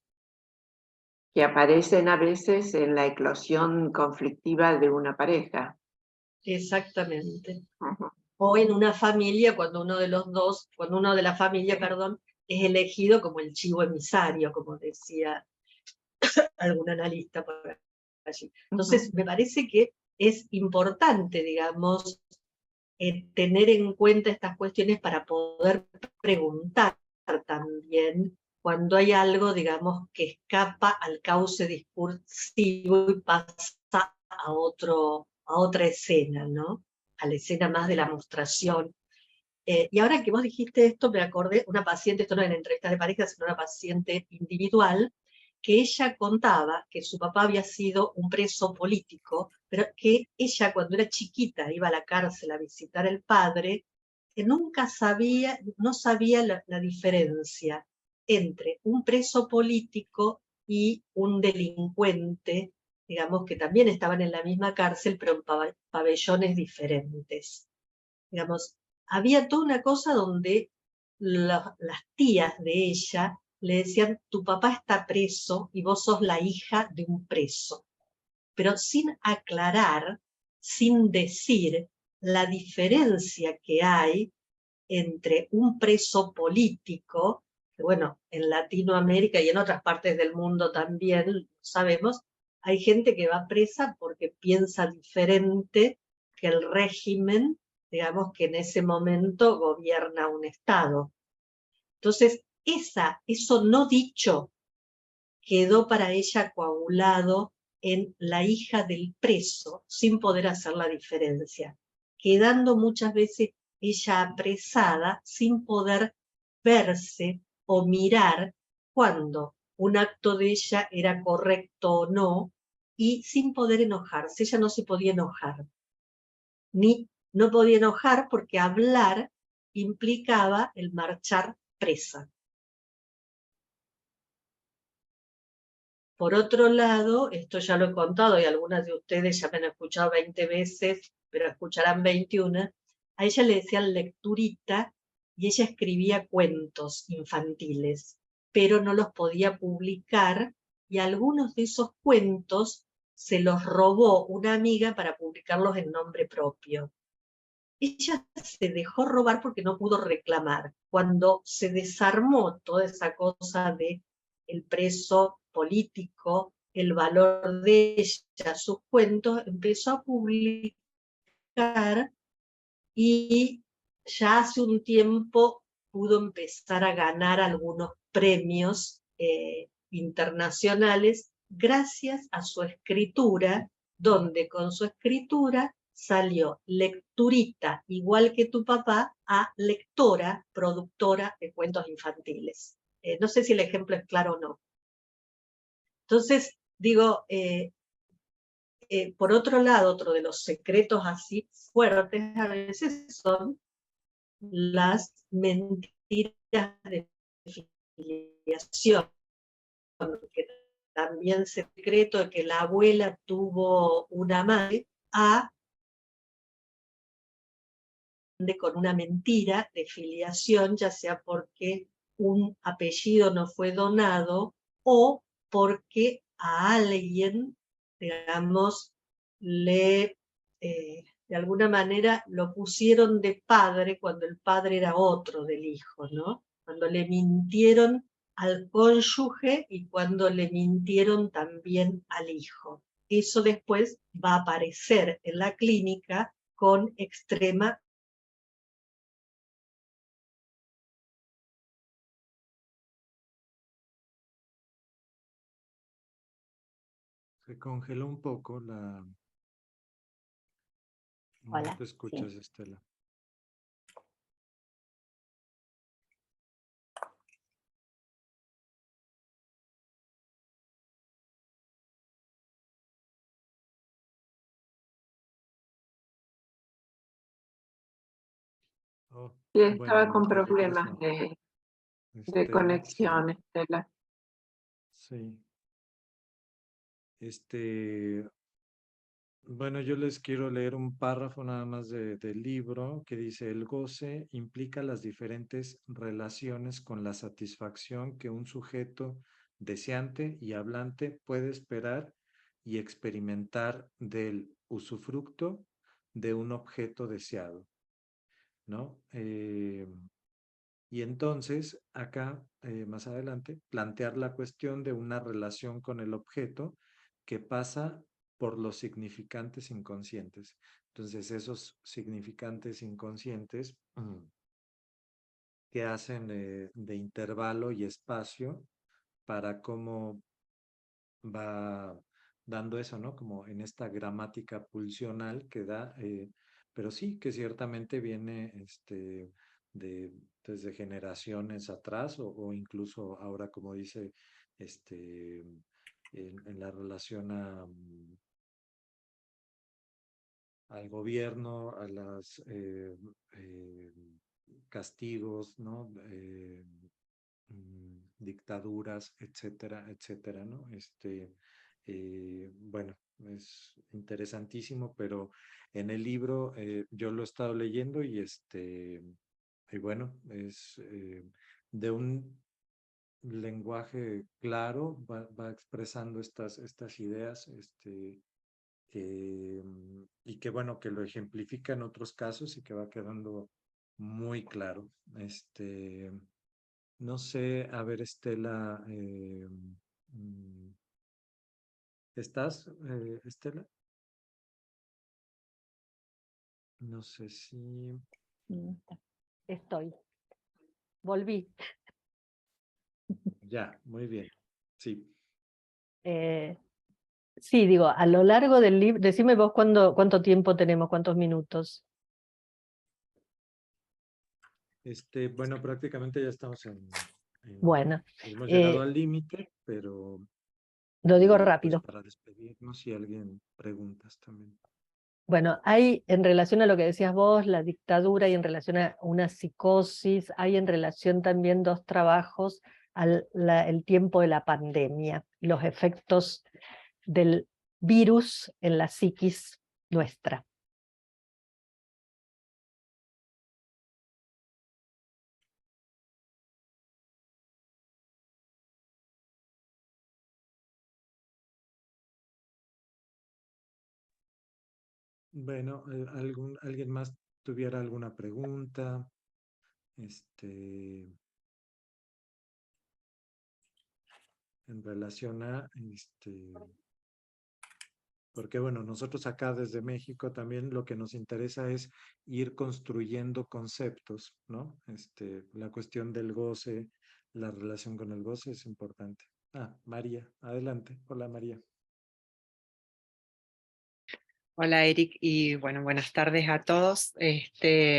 que aparecen a veces en la eclosión conflictiva de una pareja. exactamente. Ujú. O en una familia, cuando uno de la familia, perdón, es elegido como el chivo emisario, como decía algún analista por allí. Entonces, me parece que es importante, digamos, tener en cuenta estas cuestiones para poder preguntar también cuando hay algo, digamos, que escapa al cauce discursivo y pasa a otra escena, ¿no? A la escena más de la mostración. Y ahora que vos dijiste esto, me acordé, una paciente, esto no era entrevista de pareja, sino una paciente individual, que ella contaba que su papá había sido un preso político, pero que ella cuando era chiquita iba a la cárcel a visitar al padre, que nunca sabía, no sabía la diferencia entre un preso político y un delincuente, digamos, que también estaban en la misma cárcel, pero en pabellones diferentes. Digamos, había toda una cosa donde las tías de ella le decían, tu papá está preso y vos sos la hija de un preso, pero sin aclarar, sin decir la diferencia que hay entre un preso político, que bueno, en Latinoamérica y en otras partes del mundo también sabemos, hay gente que va presa porque piensa diferente que el régimen, digamos, que en ese momento gobierna un Estado. Entonces, eso no dicho quedó para ella coagulado en la hija del preso, sin poder hacer la diferencia, quedando muchas veces ella apresada sin poder verse o mirar cuando un acto de ella era correcto o no, y sin poder enojarse. Ella no se podía enojar, ni no podía enojar porque hablar implicaba el marchar presa. Por otro lado, esto ya lo he contado y algunas de ustedes ya me han escuchado 20 veces, pero escucharán 21, a ella le decían lecturita y ella escribía cuentos infantiles, pero no los podía publicar y algunos de esos cuentos se los robó una amiga para publicarlos en nombre propio. Ella se dejó robar porque no pudo reclamar. Cuando se desarmó toda esa cosa de el preso político, el valor de ella, sus cuentos, empezó a publicar y ya hace un tiempo pudo empezar a ganar algunos premios internacionales gracias a su escritura, donde con su escritura salió lecturita, igual que tu papá, a lectora, productora de cuentos infantiles. No sé si el ejemplo es claro o no. Entonces, digo, por otro lado, otro de los secretos así fuertes a veces son las mentiras de filiación, que también secreto de que la abuela tuvo una madre, con una mentira de filiación, ya sea porque un apellido no fue donado o porque a alguien, digamos, de alguna manera lo pusieron de padre cuando el padre era otro del hijo, ¿no? Cuando le mintieron al cónyuge y cuando le mintieron también al hijo. Eso después va a aparecer en la clínica con extrema. Se congeló un poco la... Hola, No te escuchas, sí. Estela. Oh, Sí, bueno, estaba en con el problemas regreso. de Sí, conexión, Estela. sí. Bueno, yo les quiero leer un párrafo nada más del libro que dice, el goce implica las diferentes relaciones con la satisfacción que un sujeto deseante y hablante puede esperar y experimentar del usufructo de un objeto deseado, ¿no? Y entonces, acá, más adelante, plantear la cuestión de una relación con el objeto que pasa por los significantes inconscientes. Entonces, esos significantes inconscientes que hacen de intervalo y espacio para cómo va dando eso, ¿no? Como en esta gramática pulsional que da, pero sí que ciertamente viene desde generaciones atrás o incluso ahora, como dice, en la relación al gobierno, a las castigos, ¿no? Dictaduras, etcétera, etcétera, ¿no? Bueno, es interesantísimo, pero en el libro yo lo he estado leyendo y bueno, es de un lenguaje claro, va expresando estas ideas, y que bueno, que lo ejemplifica en otros casos y que va quedando muy claro. No sé, a ver, Estela, ¿estás, Estela? No sé si... Estoy. Volví. Ya, muy bien. Sí. Sí, digo, a lo largo del libro, decime vos cuánto tiempo tenemos, cuántos minutos. Bueno, prácticamente ya estamos Bueno, hemos llegado al límite, pero lo digo pues rápido. para despedirnos, si alguien preguntas también. Bueno, hay en relación a lo que decías vos, la dictadura, y en relación a una psicosis, hay en relación también dos trabajos el tiempo de la pandemia, los efectos del virus en la psiquis nuestra. Bueno, ¿alguien más tuviera alguna pregunta? En relación a, porque bueno, nosotros acá desde México también lo que nos interesa es ir construyendo conceptos, ¿no? La cuestión del goce, la relación con el goce es importante. Ah, María, adelante. Hola, María. Hola Eric y bueno, buenas tardes a todos.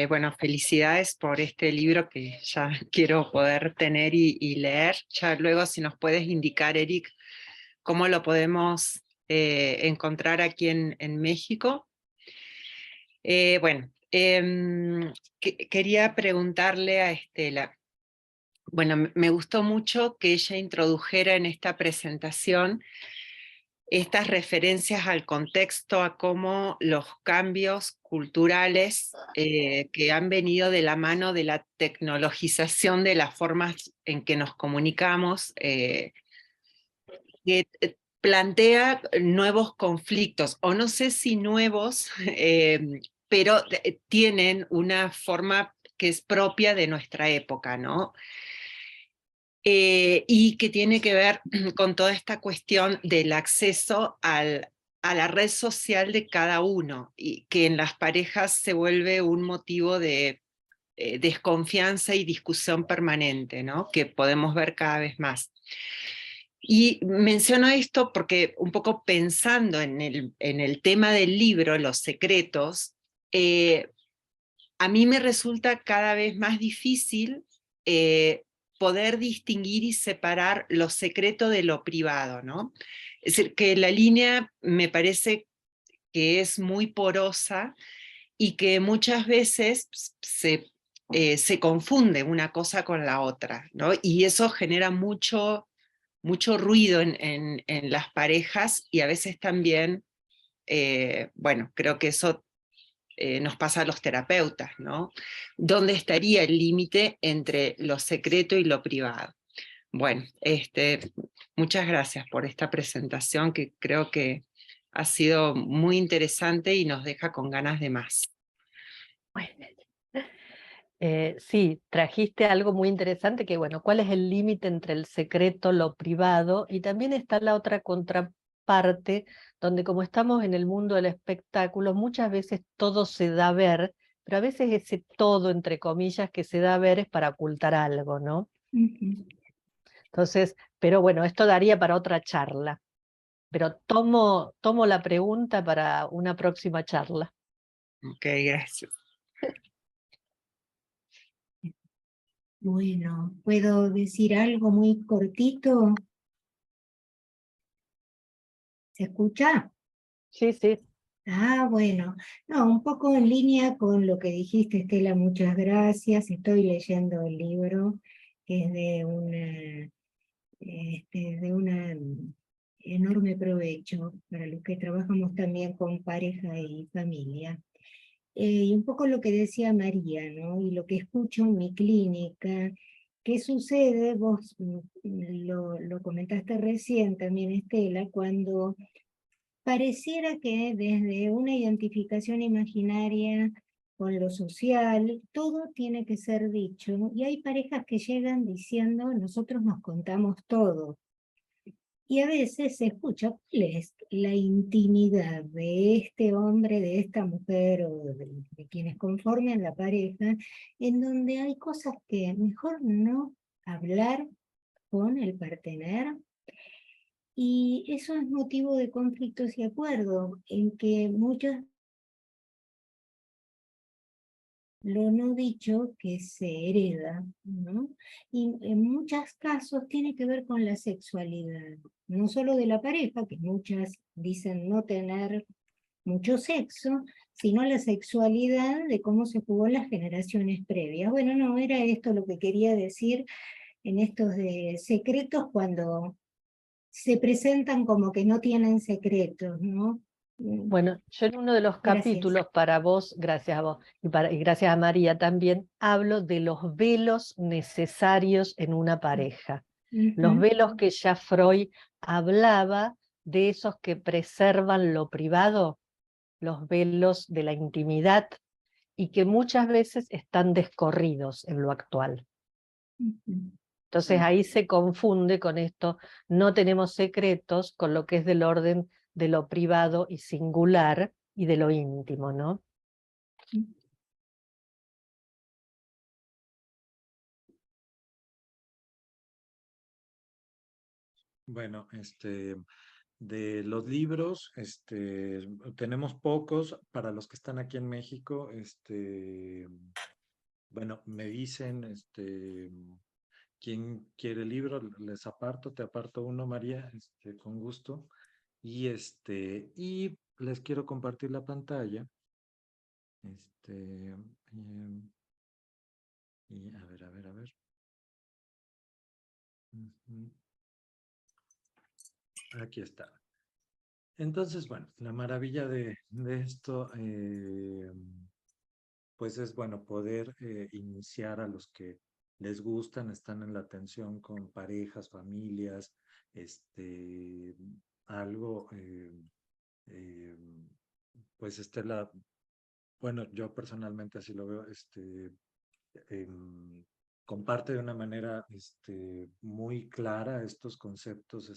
Bueno, felicidades por este libro que ya quiero poder tener y leer. Ya luego si nos puedes indicar, Eric, cómo lo podemos encontrar aquí en México. Bueno, quería preguntarle a Estela. Bueno, me gustó mucho que ella introdujera en esta presentación estas referencias al contexto, a cómo los cambios culturales que han venido de la mano de la tecnologización de las formas en que nos comunicamos, que plantea nuevos conflictos, o no sé si nuevos, pero tienen una forma que es propia de nuestra época, ¿no? Y que tiene que ver con toda esta cuestión del acceso a la red social de cada uno, y que en las parejas se vuelve un motivo de desconfianza y discusión permanente, ¿no? Que podemos ver cada vez más. Y menciono esto porque un poco pensando en el tema del libro, Los Secretos, a mí me resulta cada vez más difícil poder distinguir y separar lo secreto de lo privado, ¿no? Es decir, que la línea me parece que es muy porosa y que muchas veces se confunde una cosa con la otra, ¿no? Y eso genera mucho ruido en las parejas, y a veces también, bueno, creo que eso nos pasa a los terapeutas, ¿no? ¿Dónde estaría el límite entre lo secreto y lo privado? Bueno, muchas gracias por esta presentación, que creo que ha sido muy interesante y nos deja con ganas de más. Sí, trajiste algo muy interesante, que bueno, ¿cuál es el límite entre el secreto, lo privado? Y también está la otra parte donde, como estamos en el mundo del espectáculo, muchas veces todo se da a ver, pero a veces ese todo, entre comillas, que se da a ver es para ocultar algo, ¿no? Entonces, pero bueno, esto daría para otra charla. Pero tomo la pregunta para una próxima charla. Ok, gracias. Bueno, ¿puedo decir algo muy cortito? ¿Se escucha? Sí, sí. Ah, bueno. No, un poco en línea con lo que dijiste, Estela, muchas gracias. Estoy leyendo el libro, que es de una enorme provecho para los que trabajamos también con pareja y familia. Y un poco lo que decía María, ¿no? Y lo que escucho en mi clínica. ¿Qué sucede? Vos lo comentaste recién también, Estela, cuando pareciera que desde una identificación imaginaria con lo social, todo tiene que ser dicho, y hay parejas que llegan diciendo, nosotros nos contamos todo. Y a veces se escucha cuál es la intimidad de este hombre, de esta mujer o de quienes conforman la pareja, en donde hay cosas que mejor no hablar con el partener. Y eso es motivo de conflictos y acuerdos, en que muchos lo no dicho que se hereda, ¿no? Y en muchos casos tiene que ver con la sexualidad, no solo de la pareja, que muchas dicen no tener mucho sexo, sino la sexualidad de cómo se jugó en las generaciones previas. Bueno, no, era esto lo que quería decir en estos de secretos cuando se presentan como que no tienen secretos, ¿no? Bueno, yo en uno de los Gracias. capítulos para vos, gracias a vos, y gracias a María también, hablo de los velos necesarios en una pareja. Los velos que ya Freud hablaba de esos que preservan lo privado, los velos de la intimidad, y que muchas veces están descorridos en lo actual. Entonces ahí se confunde con esto, no tenemos secretos, con lo que es del orden de lo privado y singular y de lo íntimo, ¿no? Bueno, de los libros, tenemos pocos. Para los que están aquí en México, bueno, me dicen, ¿quién quiere el libro? Les aparto, te aparto uno, María, con gusto. Y y les quiero compartir la pantalla. Y a ver, a ver, a ver. Aquí está. Entonces, bueno, la maravilla de esto, pues es, bueno, poder iniciar a los que les gustan, están en la atención con parejas, familias, algo, eh, pues Estela, bueno, yo personalmente así lo veo, comparte de una manera muy clara estos conceptos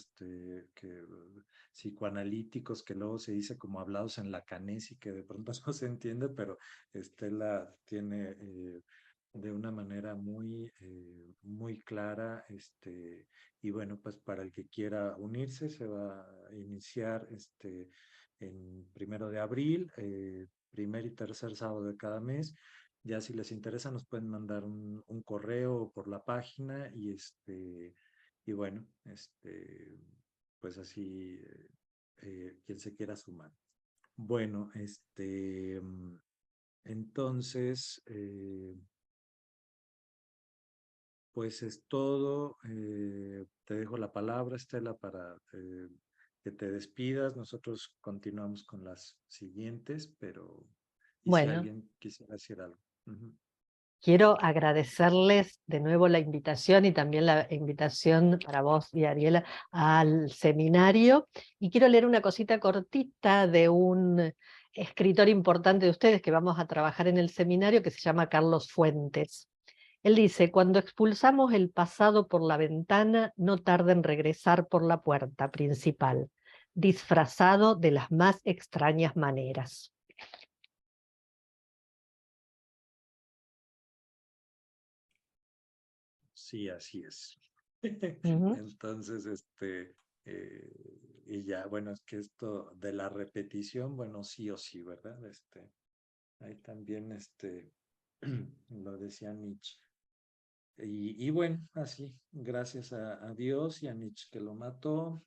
psicoanalíticos que luego se dice como hablados en lacanés y que de pronto no se entiende, pero Estela tiene de una manera muy clara, y bueno, pues para el que quiera unirse se va a iniciar en 1 de abril, primer y tercer sábado de cada mes. Ya si les interesa nos pueden mandar un correo por la página y bueno, pues así quien se quiera sumar. Bueno, entonces, pues es todo. Te dejo la palabra, Estela, para que te despidas. Nosotros continuamos con las siguientes, pero y si Bueno, alguien quisiera decir algo. quiero agradecerles de nuevo la invitación y también la invitación para vos y Ariela al seminario. Y quiero leer una cosita cortita de un escritor importante de ustedes que vamos a trabajar en el seminario, que se llama Carlos Fuentes. Él dice: cuando expulsamos el pasado por la ventana, no tarda en regresar por la puerta principal. disfrazado de las más extrañas maneras. Sí, así es. Ujú. Entonces, y ya, bueno, es que esto de la repetición, bueno, sí o sí, ¿verdad? Ahí también, lo decía Nietzsche. Y bueno, así, gracias a Dios y a Nietzsche que lo mató,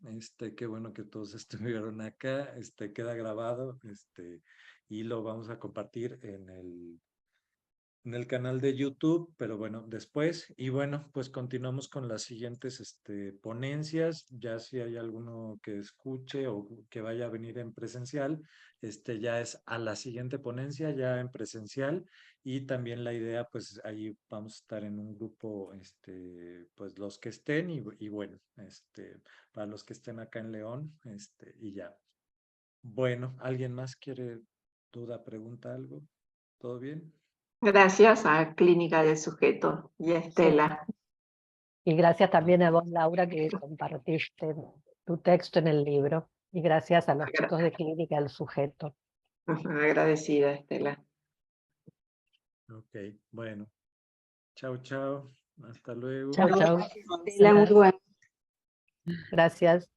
qué bueno que todos estuvieron acá, queda grabado, y lo vamos a compartir en el canal de YouTube, pero bueno, después, y bueno, pues continuamos con las siguientes ponencias, ya si hay alguno que escuche o que vaya a venir en presencial, ya es a la siguiente ponencia, ya en presencial, y también la idea, pues ahí vamos a estar en un grupo, pues los que estén, y bueno, para los que estén acá en León, y ya. Bueno, ¿alguien más quiere duda, pregunta, algo? ¿Todo bien? Gracias a Clínica del Sujeto y a Estela. Y gracias también a vos, Laura, que compartiste tu texto en el libro. Y gracias a los chicos de Clínica del Sujeto. Agradecida, Estela. Ok, bueno. Chao, chao. Hasta luego. Chau, chau. Estela, muy bueno. Gracias.